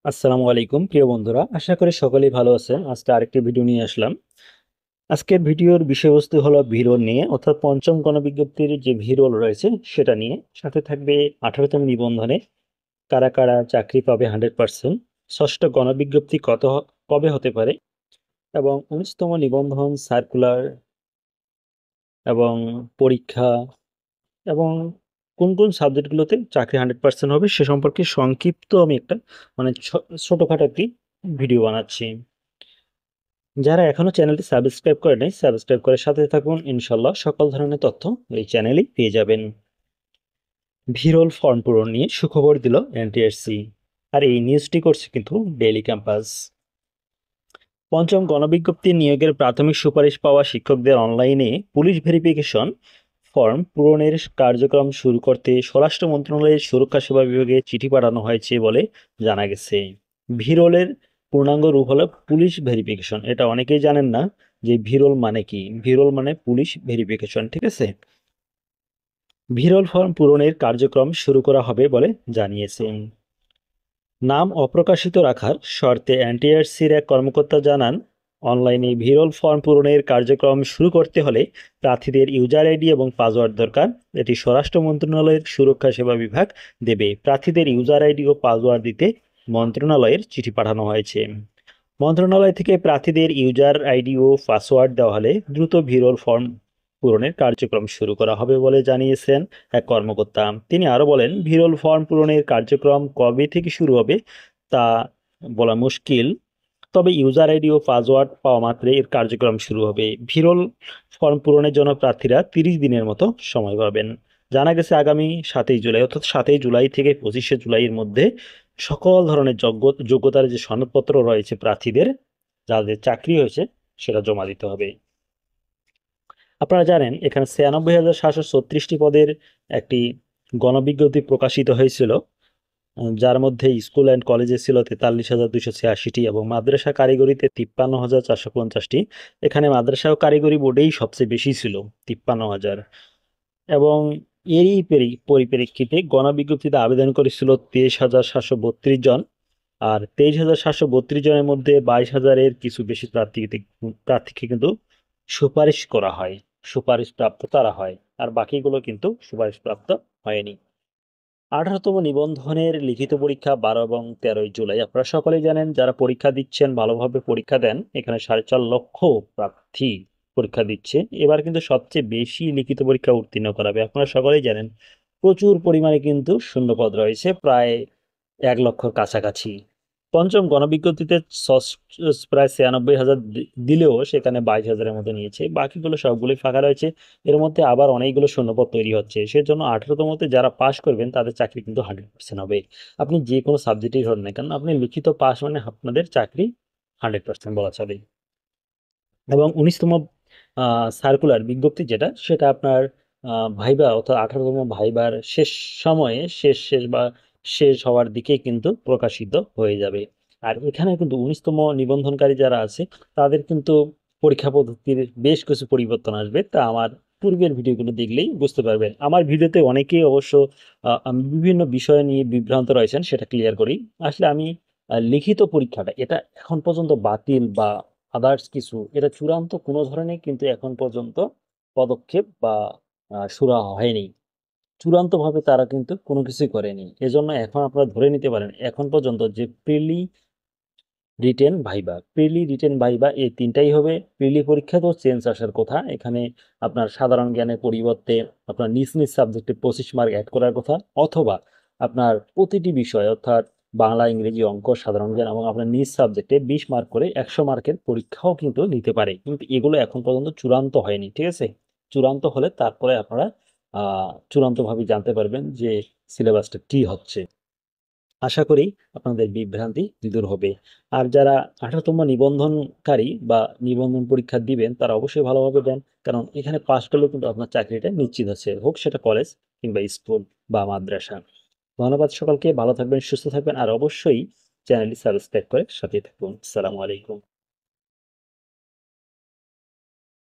আসসালামু আলাইকুম প্রিয় বন্ধুরা, আশা করি সকলেই ভালো আছেন। আজকে আরেকটি ভিডিও নিয়ে আসলাম। আজকের ভিডিওর বিষয়বস্তু হলো ভিরোল নিয়ে, অর্থাৎ পঞ্চম গণবিজ্ঞপ্তির যে ভিরোল রয়েছে সেটা নিয়ে। সাথে থাকবে 18তম নিবন্ধনে কারা কারা চাকরি পাবে 100%, ষষ্ঠ গণবিজ্ঞপ্তি কবে হতে পারে, এবং 19তম নিবন্ধন সার্কুলার এবং পরীক্ষা, এবং কোন কোন সাবজেক্টগুলোতে চাকরি 100% হবে সে সম্পর্কে সংক্ষিপ্ত আমি একটা মানে ছোটখাটো একটি ভিডিও বানাচ্ছি। যারা এখনো চ্যানেলটি সাবস্ক্রাইব করে নাই, সাবস্ক্রাইব করে সাথে থাকুন। ইনশাল্লাহ সকল ধরনের তথ্য এই চ্যানেলেই পেয়ে যাবেন। ভিরোল ফর্ম পূরণ নিয়ে সুখবর দিল এনটিআরসি, আর এই নিউজটি করছে কিন্তু ডেইলি ক্যাম্পাস। পঞ্চম গণবিজ্ঞপ্তি নিয়োগের প্রাথমিক সুপারিশ পাওয়া শিক্ষকদের অনলাইনে পুলিশ ভেরিফিকেশন ফর্ম পূরণের কার্যক্রম শুরু করতে স্বরাষ্ট্র মন্ত্রণালয়ের সুরক্ষা সেবা বিভাগে চিঠি পাঠানো হয়েছে বলে জানা গেছে। ভিরোলের পূর্ণাঙ্গ রূপ হলো পুলিশ ভেরিফিকেশন। এটা অনেকেই জানেন না যে ভিরোল মানে কি। ভিরোল মানে পুলিশ ভেরিফিকেশন, ঠিক আছে। ভিরোল ফর্ম পূরণের কার্যক্রম শুরু করা হবে বলে জানিয়েছেন। নাম অপ্রকাশিত রাখার শর্তে এনটিআরসির এক কর্মকর্তা জানান, অনলাইনে ভিরল ফর্ম পূরণের কার্যক্রম শুরু করতে হলে প্রার্থীদের ইউজার আইডি এবং পাসওয়ার্ড দরকার। এটি স্বরাষ্ট্র মন্ত্রণালয়ের সুরক্ষা সেবা বিভাগ দেবে। প্রার্থীদের ইউজার আইডি ও পাসওয়ার্ড দিতে মন্ত্রণালয়ের চিঠি পাঠানো হয়েছে। মন্ত্রণালয় থেকে প্রার্থীদের ইউজার আইডি ও পাসওয়ার্ড দেওয়া হলে দ্রুত ভিরল ফর্ম পূরণের কার্যক্রম শুরু করা হবে বলে জানিয়েছেন এক কর্মকর্তা। তিনি আরো বলেন, ভিরল ফর্ম পূরণের কার্যক্রম কবে থেকে শুরু হবে তা বলা মুশকিল, তবে ইউজার আইডি ও পাসওয়ার্ড পাওয়া মাত্রই এর কার্যক্রম শুরু হবে। ভিরল ফর্ম পূরণের জন্য প্রার্থীরা 30 দিনের মতো সময় পাবেন। জানা গেছে আগামী 7ই জুলাই, অর্থাৎ 7ই জুলাই থেকে 25শে জুলাইয়ের মধ্যে সকল ধরনের যোগ্যতার যে সনদপত্র রয়েছে প্রার্থীদের, যাদের চাকরি হয়েছে, সেটা জমা দিতে হবে। আপনারা জানেন এখানে 96,736টি পদের একটি গণবিজ্ঞপ্তি প্রকাশিত হয়েছিল, যার মধ্যে স্কুল অ্যান্ড কলেজে ছিল 43,286টি এবং মাদ্রাসা কারিগরিতে 53,450টি। এখানে মাদ্রাসা ও কারিগরি বোর্ডেই সবচেয়ে বেশি ছিল, 53,000। এবং এরই পরিপ্রেক্ষিতে গণবিজ্ঞপ্তিতে আবেদন করেছিল 23,732 জন, আর 23,732 জনের মধ্যে 22,000-এর কিছু বেশি প্রার্থীকে কিন্তু সুপারিশ করা হয়, সুপারিশ প্রাপ্ত তারা হয়, আর বাকিগুলো কিন্তু সুপারিশ প্রাপ্ত হয়নি। 18তম নিবন্ধনের লিখিত পরীক্ষা 12 এবং 13ই জুলাই। আপনারা সকলেই জানেন, যারা পরীক্ষা দিচ্ছেন, ভালোভাবে পরীক্ষা দেন। এখানে 4.5 লক্ষ প্রার্থী পরীক্ষা দিচ্ছে। এবার কিন্তু সবচেয়ে বেশি লিখিত পরীক্ষা উত্তীর্ণ করাবে। আপনারা সকলেই জানেন প্রচুর পরিমাণে কিন্তু শূন্যপদ রয়েছে, প্রায় 1 লক্ষর কাছাকাছি। পঞ্চম গণবিজ্ঞপ্তিতে প্রায় 96,000 দিলেও সেখানে 22,000-এর মতো নিয়েছে, বাকিগুলো সবগুলোই ফাঁকা রয়েছে। এর মধ্যে আবার অনেকগুলো শূন্যপদ তৈরি হচ্ছে, সেজন্য 18তমতে যারা পাশ করবেন তাদের চাকরি কিন্তু 100% হবে। আপনি যে কোনো সাবজেক্টেই ধরেন না কেন, আপনি লিখিত পাস মানে আপনাদের চাকরি 100% বলা চলে। এবং 19তম সার্কুলার বিজ্ঞপ্তি যেটা, সেটা আপনার ভাইবা, অর্থাৎ 18তম ভাইবার শেষ সময়ে, শেষ শেষ বা শেষ হওয়ার দিকে কিন্তু প্রকাশিত হয়ে যাবে। আর এখানে কিন্তু 19তম নিবন্ধনকারী যারা আছে তাদের কিন্তু পরীক্ষা পদ্ধতির বেশ কিছু পরিবর্তন আসবে, তা আমার পূর্বের ভিডিওগুলো দেখলেই বুঝতে পারবেন। আমার ভিডিওতে অনেকেই অবশ্য আমি বিভিন্ন বিষয় নিয়ে বিভ্রান্ত রয়েছেন, সেটা ক্লিয়ার করি। আসলে আমি লিখিত পরীক্ষাটা এটা এখন পর্যন্ত বাতিল বা আদার্স কিছু, এটা চূড়ান্ত কোনো ধরনের কিন্তু এখন পর্যন্ত পদক্ষেপ বা সুরা হয়নি। চূড়ান্তভাবে তারা কিন্তু কোনো কিছুই করেনি। এজন্য এখন আপনারা ধরে নিতে পারেন এখন পর্যন্ত যে প্রিলি রিটেন ভাইবা এই তিনটাই হবে। প্রিলি পরীক্ষা তো চেঞ্জ আসার কথা, এখানে আপনার সাধারণ জ্ঞানের পরিবর্তে আপনার নিজ নিজ সাবজেক্টে 25 মার্ক অ্যাড করার কথা, অথবা আপনার প্রতিটি বিষয় অর্থাৎ বাংলা, ইংরেজি, অঙ্ক, সাধারণ জ্ঞান এবং আপনার নিজ সাবজেক্টে 20 মার্ক করে 100 মার্কের পরীক্ষাও কিন্তু নিতে পারে। কিন্তু এগুলো এখন পর্যন্ত চূড়ান্ত হয়নি, ঠিক আছে। চূড়ান্ত হলে তারপরে আপনারা চূড়ান্তভাবে জানতে পারবেন যে সিলেবাসটা কি হচ্ছে। আশা করি আপনাদের বিভ্রান্তি দূর হবে। আর যারা 18তম নিবন্ধনকারী বা নিবন্ধন পরীক্ষা দিবেন তারা অবশ্যই ভালোভাবে দেন, কারণ এখানে পাশ করলেও কিন্তু আপনার চাকরিটা নিশ্চিত আছে, হোক সেটা কলেজ কিংবা স্কুল বা মাদ্রাসা। ধন্যবাদ সকলকে, ভালো থাকবেন, সুস্থ থাকবেন, আর অবশ্যই চ্যানেলটি সাবস্ক্রাইব করে সাথে থাকুন। আসসালামু আলাইকুম।